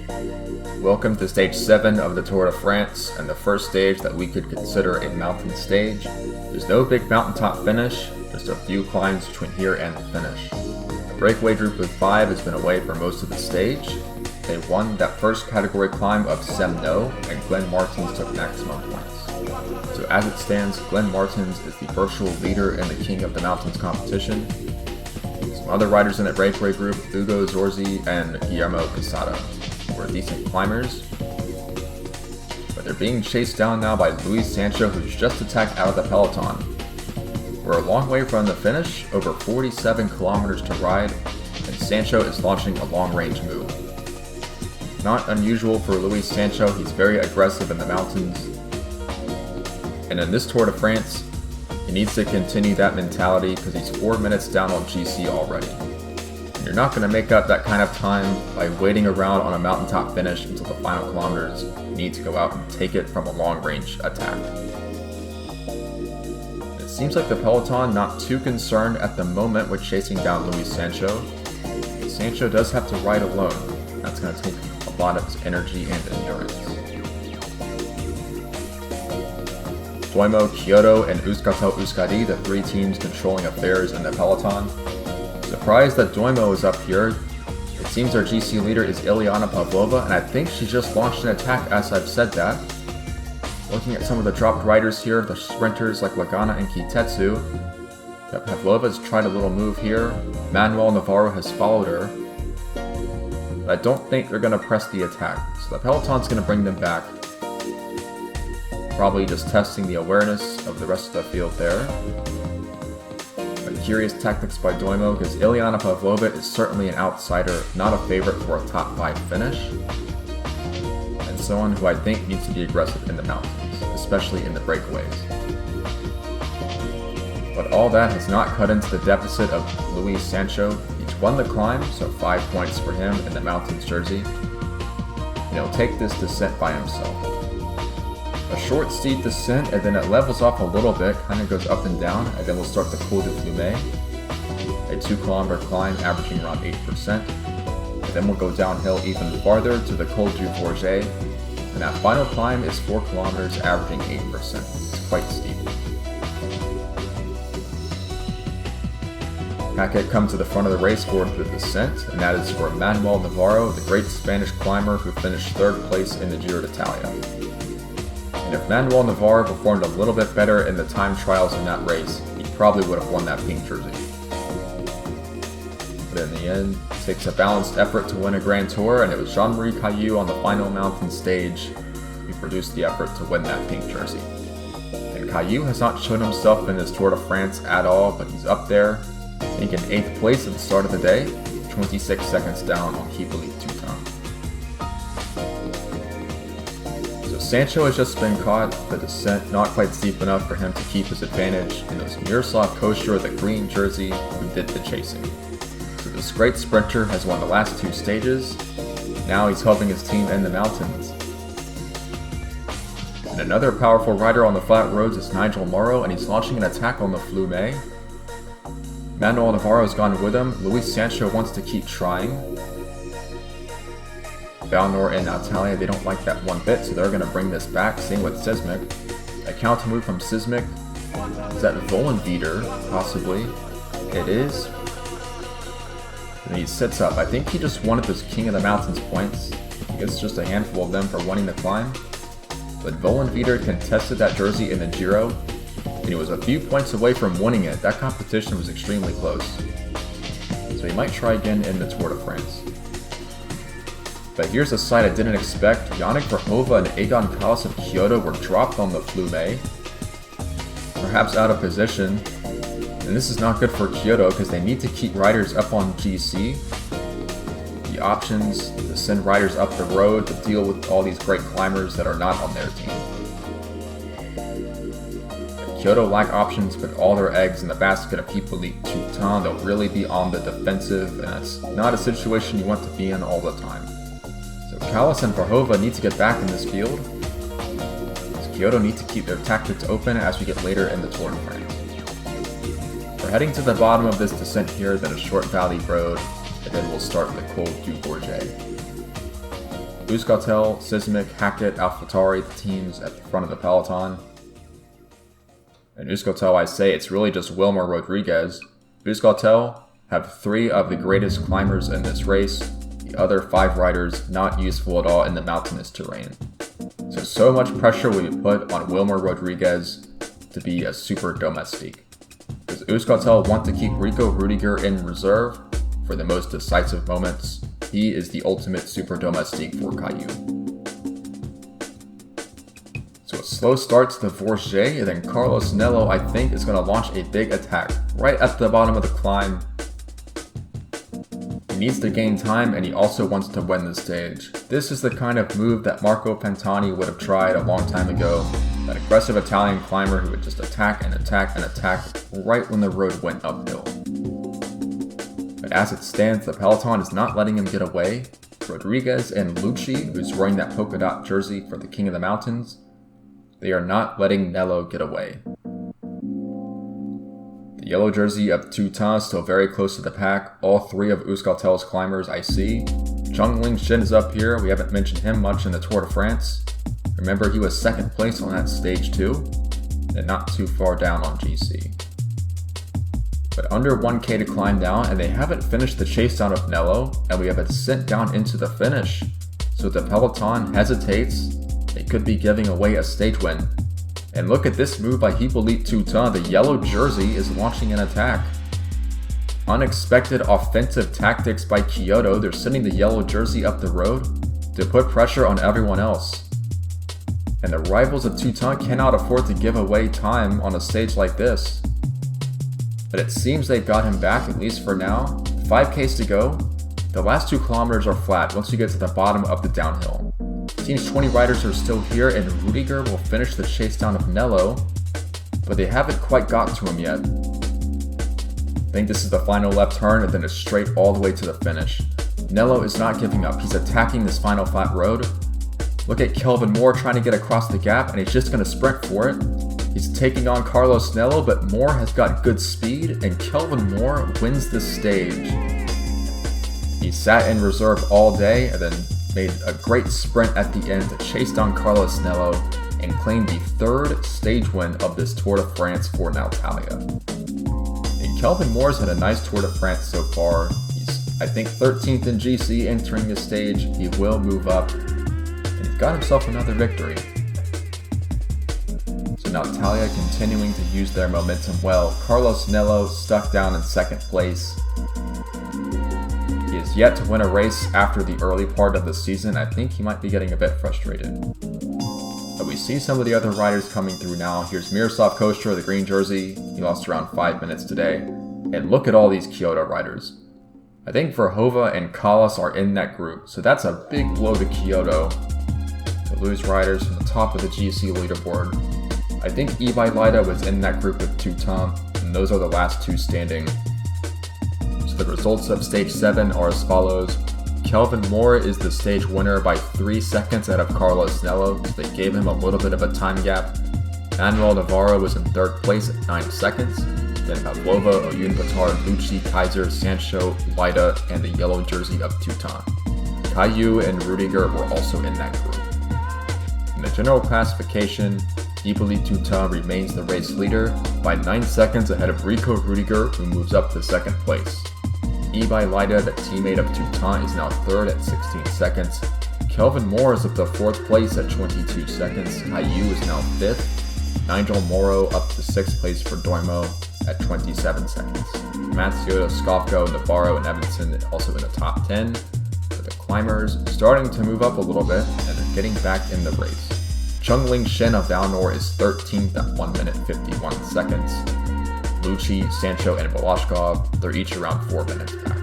Welcome to stage 7 of the Tour de France, and the first stage that we could consider a mountain stage. There's no big mountaintop finish, just a few climbs between here and the finish. The breakaway group of 5 has been away for most of the stage. They won that first category climb of Semno, and Glenn Martins took maximum points. So as it stands, Glenn Martins is the virtual leader in the King of the Mountains competition. Some other riders in that breakaway group, Ugo Zorzi and Guillermo Casado, were decent climbers, but they're being chased down now by Luis Sancho, who's just attacked out of the peloton. We're a long way from the finish, over 47 kilometers to ride, and Sancho is launching a long-range move. Not unusual for Luis Sancho, he's very aggressive in the mountains, and in this Tour de France, he needs to continue that mentality because he's 4 minutes down on GC already. You're not going to make up that kind of time by waiting around on a mountaintop finish until the final kilometers. You need to go out and take it from a long-range attack. It seems like the peloton not too concerned at the moment with chasing down Luis Sancho. Sancho does have to ride alone. That's going to take a lot of his energy and endurance. Doimo, Kyoto, and Euskaltel Euskadi, the 3 teams controlling affairs in the peloton. Surprised that Doimo is up here. It seems our GC leader is Ileana Pavlova, and I think she just launched an attack as I've said that. Looking at some of the dropped riders here, the sprinters like Lagana and Kitetsu, Pavlova has tried a little move here. Manuel Navarro has followed her. But I don't think they're going to press the attack, so the peloton's going to bring them back. Probably just testing the awareness of the rest of the field there. Curious tactics by Doimo, because Ileana Pavlova is certainly an outsider, not a favorite for a top 5 finish, and someone who I think needs to be aggressive in the mountains, especially in the breakaways. But all that has not cut into the deficit of Luis Sancho. He's won the climb, so 5 points for him in the mountains jersey, and he'll take this descent by himself. A short steep descent, and then it levels off a little bit, kind of goes up and down, and then we'll start the Col de Flumet, a 2-kilometer climb averaging around 8%, and then we'll go downhill even farther to the Col du Forget, and that final climb is 4 kilometers averaging 8%. It's quite steep. Paquet comes to the front of the race for the descent, and that is for Manuel Navarro, the great Spanish climber who finished 3rd place in the Giro d'Italia. And if Manuel Navarro performed a little bit better in the time trials in that race, he probably would have won that pink jersey. But in the end, it takes a balanced effort to win a Grand Tour, and it was Jean-Marie Caillou on the final mountain stage who produced the effort to win that pink jersey. And Caillou has not shown himself in this Tour de France at all, but he's up there, I think in 8th place at the start of the day, 26 seconds down on Hippolyte Toutain. Sancho has just been caught, the descent not quite steep enough for him to keep his advantage, and it was Miroslav Kosher, the green jersey, who did the chasing. So this great sprinter has won the last 2 stages, now he's helping his team in the mountains. And another powerful rider on the flat roads is Nigel Morrow, and he's launching an attack on the Flumet. Manuel Navarro has gone with him, Luis Sancho wants to keep trying. Valnor and Natalia, they don't like that one bit, so they're going to bring this back. Same with Sismic. A counter move from Sismic. Is that Vollenveder? Possibly. It is. And he sits up. I think he just wanted those King of the Mountains points. I guess just a handful of them for winning the climb. But Vollenveder contested that jersey in the Giro, and he was a few points away from winning it. That competition was extremely close. So he might try again in the Tour de France. But here's a sight I didn't expect. Yannick Verhoeven and Egon Kalas of Kyoto were dropped on the Flumet, perhaps out of position. And this is not good for Kyoto because they need to keep riders up on GC. The options to send riders up the road to deal with all these great climbers that are not on their team. Kyoto lack options, but all their eggs in the basket of Hippolyte Toutain. They'll really be on the defensive, and that's not a situation you want to be in all the time. Kalas and Verhoeven need to get back in this field, as Kyoto need to keep their tactics open as we get later in the Tour de France. We're heading to the bottom of this descent here, then a short valley road, and then we'll start the Col du Forget. Euskaltel, Sismic, Hackett, AlphaTauri, the teams at the front of the peloton. In Euskaltel, I say it's really just Wilmer Rodriguez. Euskaltel have 3 of the greatest climbers in this race, the other 5 riders not useful at all in the mountainous terrain. So much pressure will be put on Wilmer Rodriguez to be a super domestique. Because Euskaltel want to keep Rico Rudiger in reserve for the most decisive moments. He is the ultimate super domestique for Caillou. So a slow start to the Vorget, and then Carlos Nello, I think, is going to launch a big attack right at the bottom of the climb. He needs to gain time, and he also wants to win the stage. This is the kind of move that Marco Pantani would have tried a long time ago. That aggressive Italian climber who would just attack and attack and attack right when the road went uphill. But as it stands, the peloton is not letting him get away. Rodriguez and Lucci, who's wearing that polka dot jersey for the King of the Mountains, they are not letting Nello get away. The yellow jersey of Teutin still very close to the pack. All 3 of Euskaltel's climbers I see. Chongling Shin is up here. We haven't mentioned him much in the Tour de France. Remember, he was 2nd place on that stage too, and not too far down on GC. But under 1k to climb down, and they haven't finished the chase down of Nello, and we have it sent down into the finish. So if the peloton hesitates, they could be giving away a stage win. And look at this move by Hippolyte Teutin. The yellow jersey is launching an attack. Unexpected offensive tactics by Kyoto. They're sending the yellow jersey up the road to put pressure on everyone else. And the rivals of Teutin cannot afford to give away time on a stage like this. But it seems they've got him back, at least for now. 5Ks to go. The last 2 kilometers are flat once you get to the bottom of the downhill. Team's 20 riders are still here, and Rudiger will finish the chase down of Nello, but they haven't quite got to him yet. I think this is the final left turn, and then it's straight all the way to the finish. Nello is not giving up. He's attacking this final flat road. Look at Kelvin Moore trying to get across the gap, and he's just going to sprint for it. He's taking on Carlos Nello, but Moore has got good speed, and Kelvin Moore wins the stage. He sat in reserve all day, and then made a great sprint at the end to chase down Carlos Nello and claim the 3rd stage win of this Tour de France for Natalia. And Kelvin Moore's had a nice Tour de France so far. He's, I think, 13th in GC entering this stage. He will move up, and he's got himself another victory. So Natalia continuing to use their momentum well. Carlos Nello stuck down in 2nd place. He has yet to win a race after the early part of the season. I think he might be getting a bit frustrated. But we see some of the other riders coming through now. Here's Miroslav Kostra, the green jersey. He lost around 5 minutes today. And look at all these Kyoto riders. I think Verhova and Kallas are in that group, so that's a big blow to Kyoto to lose riders from the top of the GC leaderboard. I think Ibai Lida was in that group with Teutin, and those are the last 2 standing. The results of stage 7 are as follows. Kelvin Moore is the stage winner by 3 seconds out of Carlos Nello, so they gave him a little bit of a time gap. Manuel Navarro was in 3rd place at 9 seconds. Then Pavlova, Oyunpatar, Lucci, Kaiser, Sancho, Lida, and the yellow jersey of Teutin. Caillou and Rudiger were also in that group. In the general classification, Hippolyte Teutin remains the race leader by 9 seconds ahead of Rico Rudiger, who moves up to 2nd place. Ibai Lida, the teammate of Teutin, is now 3rd at 16 seconds. Kelvin Moore is up to 4th place at 22 seconds. Caillou is now 5th. Nigel Moro up to 6th place for Doimo at 27 seconds. Matsuda, Skofko, Navarro, and Evanson also in the top 10. With the climbers starting to move up a little bit, and they're getting back in the race. Chongling Shen of Valnor is 13th at 1 minute 51 seconds. Lucci, Sancho, and Volashkov, they're each around 4 minutes back.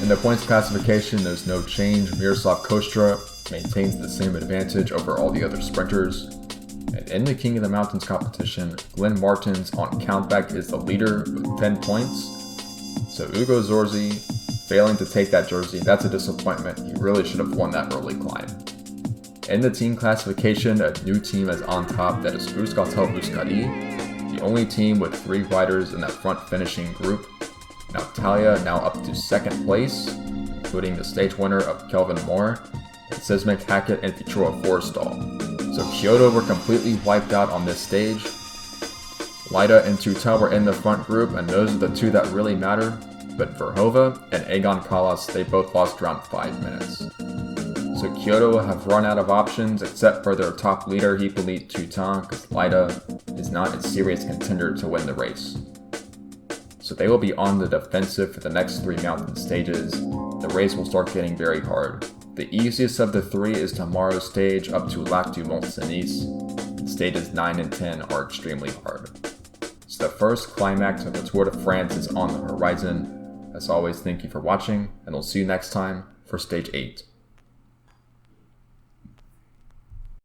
In the points classification, there's no change. Miroslav Kostra maintains the same advantage over all the other sprinters. And in the King of the Mountains competition, Glenn Martins on countback is the leader with 10 points. So Ugo Zorzi failing to take that jersey, that's a disappointment. He really should have won that early climb. In the team classification, a new team is on top, that is Euskaltel Euskadi, the only team with 3 riders in that front finishing group. Natalia now up to 2nd place. including the stage winner of Kelvin Moore, and Sismic Hackett and Futura Forstall. So Kyoto were completely wiped out on this stage. Lida and Tuta were in the front group, and those are the two that really matter, but Verhova and Aegon Kalas, they both lost around 5 minutes. So Kyoto have run out of options except for their top leader Hippolyte Tuta, because Lida is not a serious contender to win the race. So they will be on the defensive for the next 3 mountain stages. The race will start getting very hard. The easiest of the 3 is tomorrow's stage up to Lac du Mont-Cenis, and stages 9 and 10 are extremely hard. So the first climax of the Tour de France is on the horizon. As always, thank you for watching, and we'll see you next time for stage 8.